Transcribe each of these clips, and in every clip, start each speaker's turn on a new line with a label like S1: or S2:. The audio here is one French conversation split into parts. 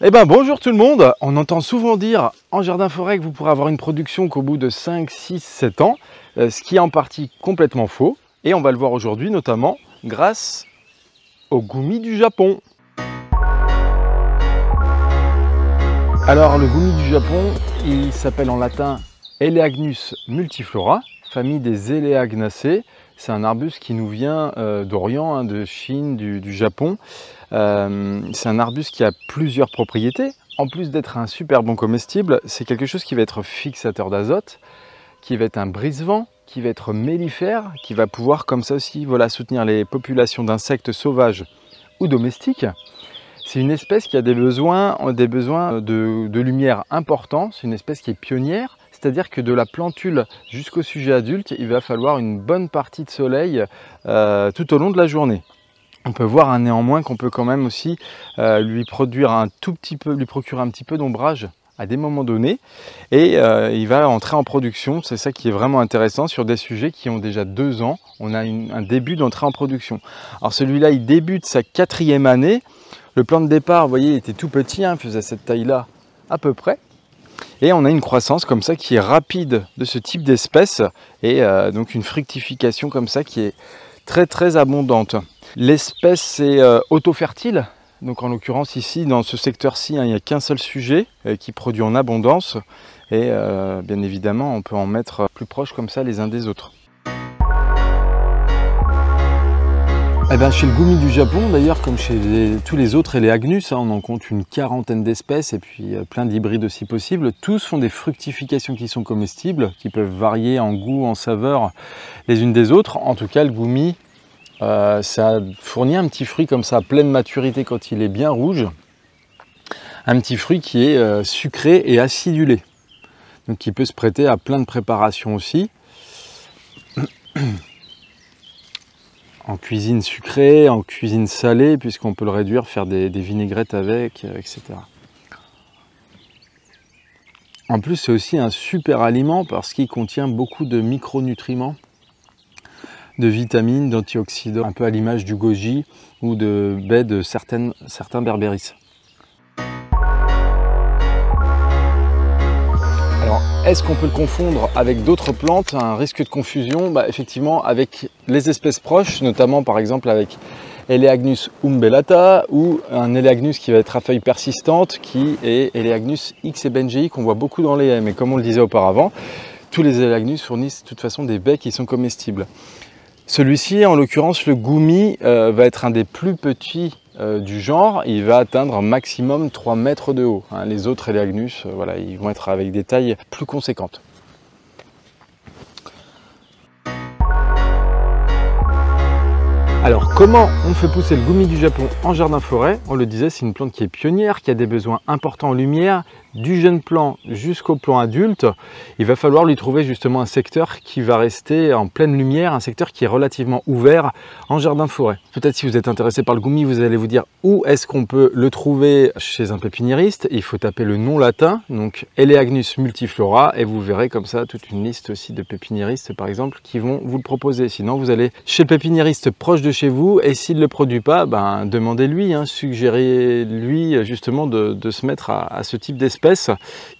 S1: Eh ben bonjour tout le monde. On entend souvent dire en jardin-forêt que vous pourrez avoir une production qu'au bout de 5, 6, 7 ans, ce qui est en partie complètement faux. Et on va le voir aujourd'hui notamment grâce au goumi du Japon. Alors le goumi du Japon, il s'appelle en latin Elaeagnus multiflora, famille des Elaeagnacées. C'est un arbuste qui nous vient d'Orient, de Chine, du Japon. C'est un arbuste qui a plusieurs propriétés. En plus d'être un super bon comestible, c'est quelque chose qui va être fixateur d'azote, qui va être un brise-vent, qui va être mellifère, qui va pouvoir comme ça aussi soutenir les populations d'insectes sauvages ou domestiques. C'est une espèce qui a des besoins de lumière importants. C'est une espèce qui est pionnière. C'est-à-dire que de la plantule jusqu'au sujet adulte, il va falloir une bonne partie de soleil tout au long de la journée. On peut voir néanmoins qu'on peut quand même aussi lui procurer un petit peu d'ombrage à des moments donnés et il va entrer en production. C'est ça qui est vraiment intéressant sur des sujets qui ont déjà 2 ans. On a un début d'entrée en production. Alors celui-là, il débute sa 4e année. Le plan de départ, vous voyez, il était tout petit, il faisait cette taille-là à peu près. Et on a une croissance comme ça qui est rapide de ce type d'espèce et donc une fructification comme ça qui est très très abondante. L'espèce est auto-fertile, donc en l'occurrence ici dans ce secteur-ci, il n'y a qu'un seul sujet qui produit en abondance et bien évidemment on peut en mettre plus proches comme ça les uns des autres. Eh ben, chez le goumi du Japon, d'ailleurs, comme chez tous les autres Elaeagnus, on en compte une 40aine d'espèces et puis plein d'hybrides aussi possibles. Tous font des fructifications qui sont comestibles, qui peuvent varier en goût, en saveur les unes des autres. En tout cas, le goumi, ça fournit un petit fruit comme ça à pleine maturité quand il est bien rouge. Un petit fruit qui est sucré et acidulé. Donc qui peut se prêter à plein de préparations aussi. En cuisine sucrée, en cuisine salée, puisqu'on peut le réduire, faire des vinaigrettes avec, etc. En plus, c'est aussi un super aliment parce qu'il contient beaucoup de micronutriments, de vitamines, d'antioxydants, un peu à l'image du goji ou de baies de certains berbéris. Alors, est-ce qu'on peut le confondre avec d'autres plantes? Un risque de confusion, effectivement, avec les espèces proches, notamment par exemple avec Elaeagnus umbellata ou un Elaeagnus qui va être à feuilles persistantes, qui est Elaeagnus xebenjei, qu'on voit beaucoup dans les haies. Mais comme on le disait auparavant, tous les Elaeagnus fournissent de toute façon des baies qui sont comestibles. Celui-ci, en l'occurrence, le goumi, va être un des plus petits du genre. Il va atteindre un maximum 3 mètres de haut. Les autres Elaeagnus, ils vont être avec des tailles plus conséquentes. Alors, comment on fait pousser le goumi du Japon en jardin-forêt? On le disait, c'est une plante qui est pionnière, qui a des besoins importants en lumière, du jeune plant jusqu'au plant adulte. Il va falloir lui trouver justement un secteur qui va rester en pleine lumière, un secteur qui est relativement ouvert en jardin-forêt. Peut-être si vous êtes intéressé par le goumi, vous allez vous dire où est-ce qu'on peut le trouver chez un pépiniériste. Il faut taper le nom latin, donc Elaeagnus multiflora, et vous verrez comme ça toute une liste aussi de pépiniéristes par exemple qui vont vous le proposer. Sinon, vous allez chez le pépiniériste proche de chez vous et s'il ne le produit pas, demandez-lui, suggérez-lui justement de se mettre à ce type d'espèces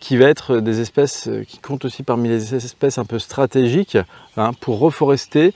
S1: qui va être des espèces qui comptent aussi parmi les espèces un peu stratégiques pour reforester,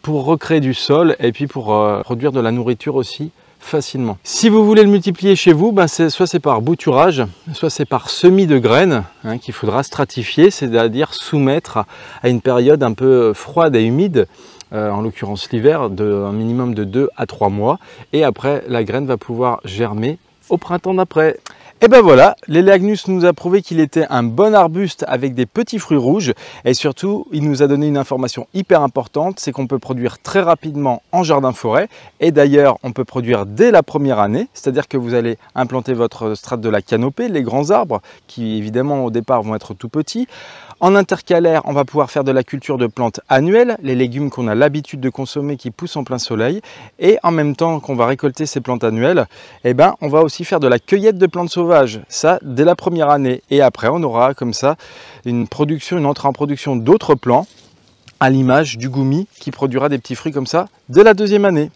S1: pour recréer du sol et puis pour produire de la nourriture aussi facilement. Si vous voulez le multiplier chez vous, soit c'est par bouturage, soit c'est par semis de graines qu'il faudra stratifier, c'est-à-dire soumettre à une période un peu froide et humide, en l'occurrence l'hiver, un minimum de 2 à 3 mois. Et après, la graine va pouvoir germer au printemps d'après. Et ben voilà, l'Elaeagnus nous a prouvé qu'il était un bon arbuste avec des petits fruits rouges et surtout il nous a donné une information hyper importante, c'est qu'on peut produire très rapidement en jardin-forêt et d'ailleurs on peut produire dès la première année, c'est-à-dire que vous allez implanter votre strate de la canopée, les grands arbres qui évidemment au départ vont être tout petits. En intercalaire, on va pouvoir faire de la culture de plantes annuelles, les légumes qu'on a l'habitude de consommer qui poussent en plein soleil. Et en même temps qu'on va récolter ces plantes annuelles, on va aussi faire de la cueillette de plantes sauvages. Ça, dès la première année. Et après, on aura comme ça une entrée en production d'autres plants, à l'image du goumi qui produira des petits fruits comme ça dès la 2e année.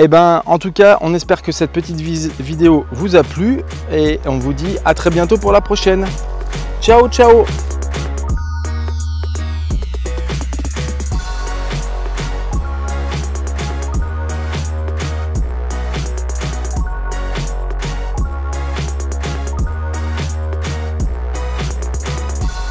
S1: Et ben, en tout cas, on espère que cette petite vidéo vous a plu et on vous dit à très bientôt pour la prochaine. Ciao, ciao!